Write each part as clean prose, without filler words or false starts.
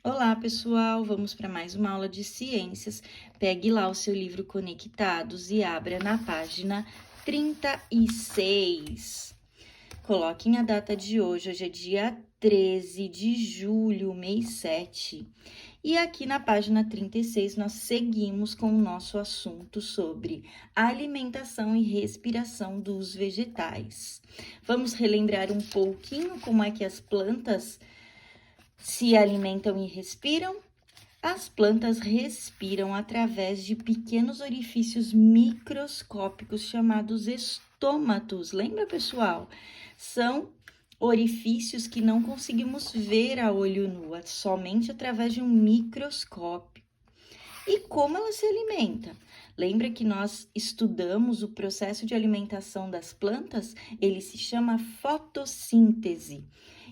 Olá, pessoal! Vamos para mais uma aula de ciências. Pegue lá o seu livro Conectados e abra na página 36. Coloquem a data de hoje. Hoje é dia 13 de julho, mês 7. E aqui na página 36 nós seguimos com o nosso assunto sobre alimentação e respiração dos vegetais. Vamos relembrar um pouquinho como é que as plantas se alimentam e respiram? As plantas respiram através de pequenos orifícios microscópicos chamados estômatos. Lembra, pessoal? São orifícios que não conseguimos ver a olho nu, somente através de um microscópio. E como ela se alimenta? Lembra que nós estudamos o processo de alimentação das plantas? Ele se chama fotossíntese.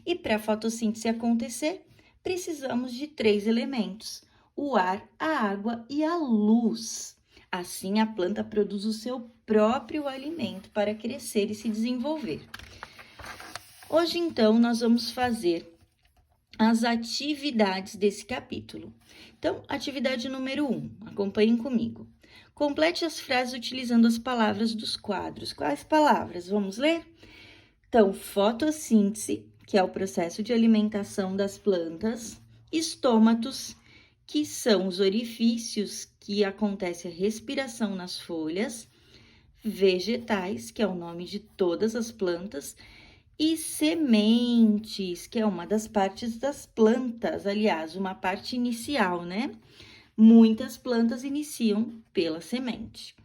E para a fotossíntese acontecer, precisamos de 3 elementos: o ar, a água e a luz. Assim, a planta produz o seu próprio alimento para crescer e se desenvolver. Hoje, então, nós vamos fazer as atividades desse capítulo. Então, atividade número 1, acompanhem comigo. Complete as frases utilizando as palavras dos quadros. Quais palavras? Vamos ler? Então, fotossíntese, que é o processo de alimentação das plantas, estômatos, que são os orifícios que acontece a respiração nas folhas, vegetais, que é o nome de todas as plantas, e sementes, que é uma das partes das plantas, aliás, uma parte inicial, né? Muitas plantas iniciam pela semente.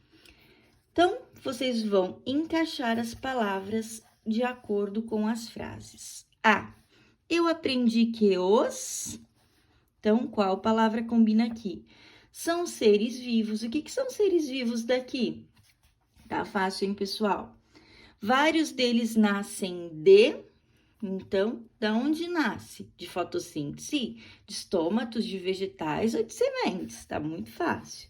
Então, vocês vão encaixar as palavras de acordo com as frases. A. Eu aprendi que os... Então, qual palavra combina aqui? São seres vivos. O que são seres vivos daqui? Tá fácil, hein, pessoal? Vários deles nascem de... Então, da onde nasce? De fotossíntese, de estômatos, de vegetais ou de sementes? Tá muito fácil.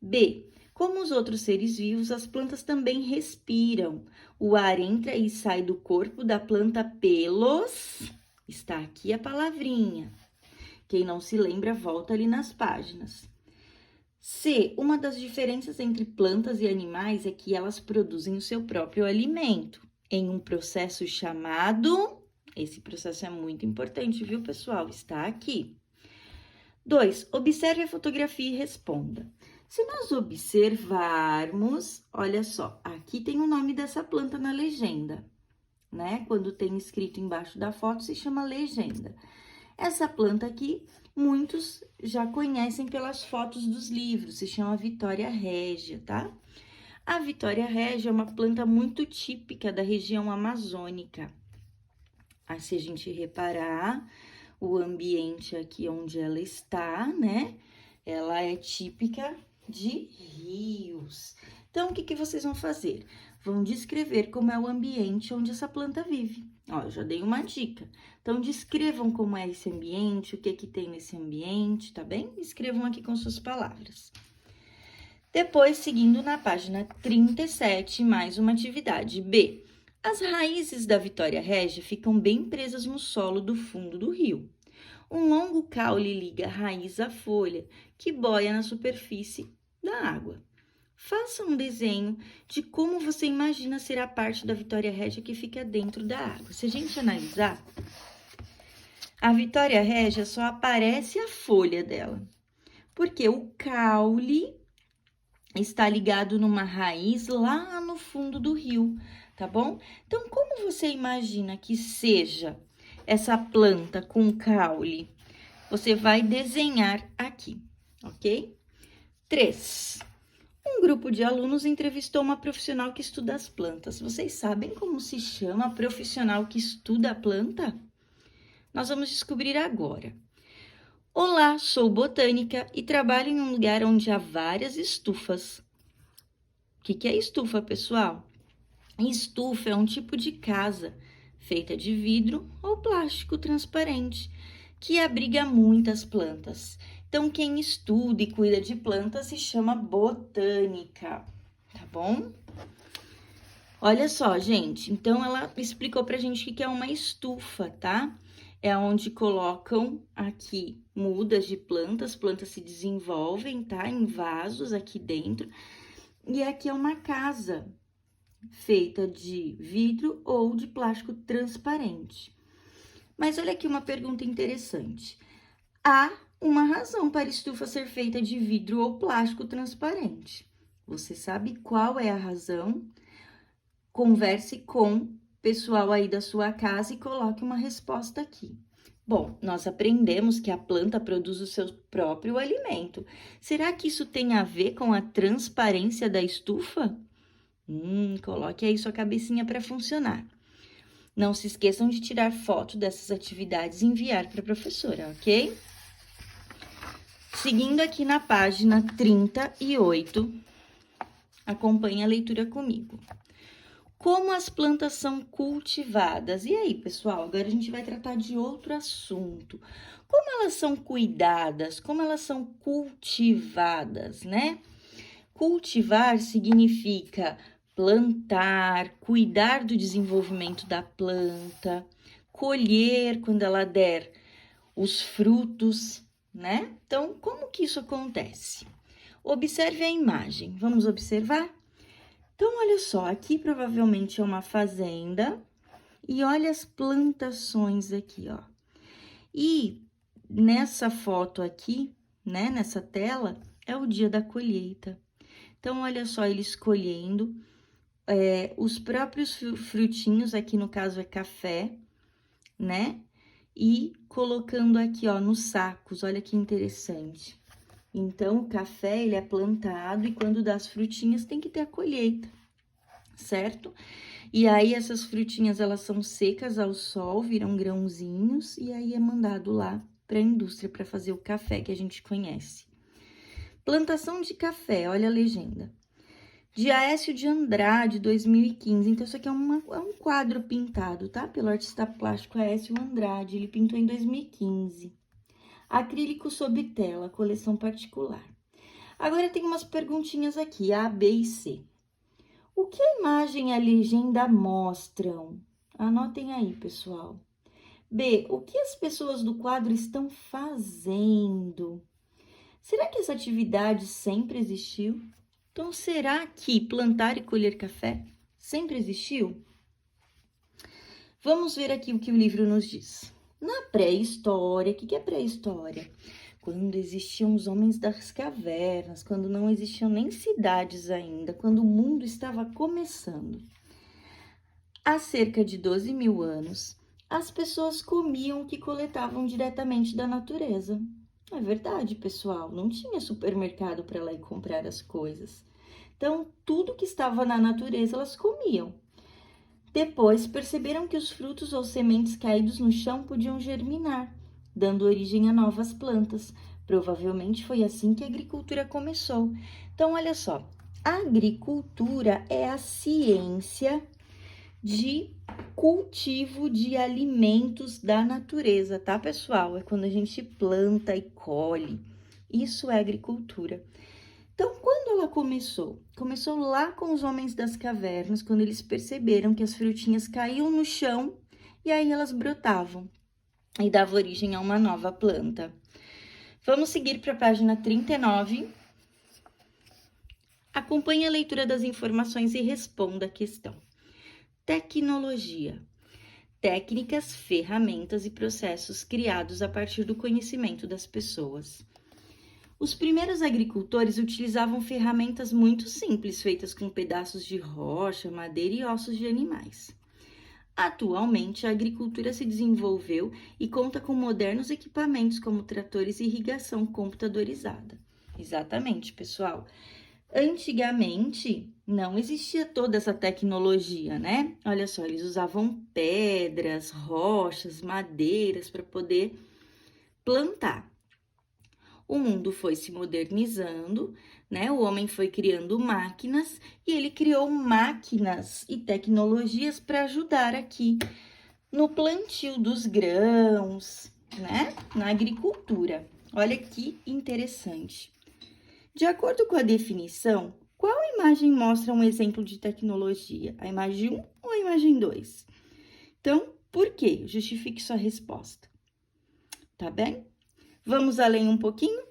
B. Como os outros seres vivos, as plantas também respiram. O ar entra e sai do corpo da planta pelos... Está aqui a palavrinha. Quem não se lembra, volta ali nas páginas. C. Uma das diferenças entre plantas e animais é que elas produzem o seu próprio alimento em um processo chamado... Esse processo é muito importante, viu, pessoal? Está aqui. 2. Observe a fotografia e responda. Se nós observarmos, olha só, aqui tem o nome dessa planta na legenda, né? Quando tem escrito embaixo da foto, se chama legenda. Essa planta aqui, muitos já conhecem pelas fotos dos livros, se chama Vitória Régia, tá? A Vitória Régia é uma planta muito típica da região amazônica. Aí, se a gente reparar, o ambiente aqui onde ela está, né? Ela é típica de rios. Então, o que vocês vão fazer? Vão descrever como é o ambiente onde essa planta vive. Ó, eu já dei uma dica. Então, descrevam como é esse ambiente, o que tem nesse ambiente, tá bem? Escrevam aqui com suas palavras. Depois, seguindo na página 37, mais uma atividade. B. As raízes da Vitória Régia ficam bem presas no solo do fundo do rio. Um longo caule liga a raiz à folha, que boia na superfície da água. Faça um desenho de como você imagina ser a parte da Vitória Régia que fica dentro da água. Se a gente analisar, a Vitória Régia só aparece a folha dela, porque o caule está ligado numa raiz lá no fundo do rio, tá bom? Então, como você imagina que seja essa planta com caule? Você vai desenhar aqui, ok? 3. Um grupo de alunos entrevistou uma profissional que estuda as plantas. Vocês sabem como se chama a profissional que estuda a planta? Nós vamos descobrir agora. Olá, sou botânica e trabalho em um lugar onde há várias estufas. O que é estufa, pessoal? Estufa é um tipo de casa feita de vidro ou plástico transparente que abriga muitas plantas. Então, quem estuda e cuida de plantas se chama botânica, tá bom? Olha só, gente, então ela explicou pra gente o que é uma estufa, tá? é onde colocam aqui mudas de plantas se desenvolvem, tá? Em vasos aqui dentro. E aqui é uma casa feita de vidro ou de plástico transparente. Mas olha aqui uma pergunta interessante. Há uma razão para a estufa ser feita de vidro ou plástico transparente. Você sabe qual é a razão? Converse com o pessoal aí da sua casa e coloque uma resposta aqui. Bom, nós aprendemos que a planta produz o seu próprio alimento. Será que isso tem a ver com a transparência da estufa? Coloque aí sua cabecinha para funcionar. Não se esqueçam de tirar foto dessas atividades e enviar para a professora, ok? Seguindo aqui na página 38, acompanhe a leitura comigo. Como as plantas são cultivadas? E aí, pessoal, agora a gente vai tratar de outro assunto. Como elas são cuidadas? Como elas são cultivadas, né? Cultivar significa plantar, cuidar do desenvolvimento da planta, colher quando ela der os frutos, né? Então, como que isso acontece? Observe a imagem. Vamos observar? Então, olha só, aqui provavelmente é uma fazenda e olha as plantações aqui, ó. E nessa foto aqui, né, nessa tela, é o dia da colheita. Então, olha só, eles colhendo os próprios frutinhos, aqui no caso é café, né? E colocando aqui, ó, nos sacos, olha que interessante. Então, o café, ele é plantado e quando dá as frutinhas tem que ter a colheita, certo? E aí, essas frutinhas, elas são secas ao sol, viram grãozinhos e aí é mandado lá para a indústria para fazer o café que a gente conhece. Plantação de café, olha a legenda. De Aécio de Andrade, 2015. Então, isso aqui é um quadro pintado, tá? Pelo artista plástico Aécio Andrade. Ele pintou em 2015. Acrílico sob tela, coleção particular. Agora, tem umas perguntinhas aqui, A, B e C. O que a imagem e a legenda mostram? Anotem aí, pessoal. B, o que as pessoas do quadro estão fazendo? Será que essa atividade sempre existiu? Então, será que plantar e colher café sempre existiu? Vamos ver aqui o que o livro nos diz. Na pré-história, o que é pré-história? Quando existiam os homens das cavernas, quando não existiam nem cidades ainda, quando o mundo estava começando. Há cerca de 12 mil anos, as pessoas comiam o que coletavam diretamente da natureza. É verdade, pessoal, não tinha supermercado para lá ir comprar as coisas. Então, tudo que estava na natureza, elas comiam. Depois, perceberam que os frutos ou sementes caídos no chão podiam germinar, dando origem a novas plantas. Provavelmente foi assim que a agricultura começou. Então, olha só, a agricultura é a ciência de cultivo de alimentos da natureza, tá, pessoal? É quando a gente planta e colhe. Isso é agricultura. Então, quando ela começou? Começou lá com os homens das cavernas, quando eles perceberam que as frutinhas caíam no chão e aí elas brotavam e dava origem a uma nova planta. Vamos seguir para a página 39. Acompanhe a leitura das informações e responda a questão. Tecnologia. Técnicas, ferramentas e processos criados a partir do conhecimento das pessoas. Os primeiros agricultores utilizavam ferramentas muito simples, feitas com pedaços de rocha, madeira e ossos de animais. Atualmente, a agricultura se desenvolveu e conta com modernos equipamentos como tratores e irrigação computadorizada. Exatamente, pessoal. Antigamente, não existia toda essa tecnologia, né? Olha só, eles usavam pedras, rochas, madeiras para poder plantar. O mundo foi se modernizando, né? O homem foi criando máquinas e ele criou máquinas e tecnologias para ajudar aqui no plantio dos grãos, né? Na agricultura. Olha que interessante. De acordo com a definição, qual imagem mostra um exemplo de tecnologia? A imagem 1 ou a imagem 2? Então, por quê? Justifique sua resposta. tá bem? Vamos além um pouquinho?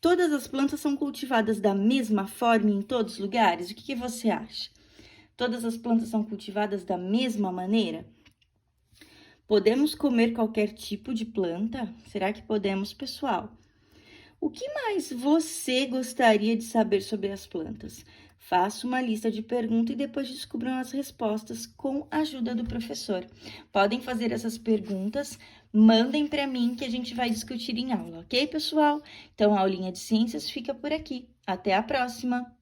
Todas as plantas são cultivadas da mesma forma em todos os lugares? O que você acha? Todas as plantas são cultivadas da mesma maneira? Podemos comer qualquer tipo de planta? Será que podemos, pessoal? O que mais você gostaria de saber sobre as plantas? Faça uma lista de perguntas e depois descubram as respostas com a ajuda do professor. Podem fazer essas perguntas, mandem para mim que a gente vai discutir em aula, ok, pessoal? Então, a aulinha de ciências fica por aqui. Até a próxima!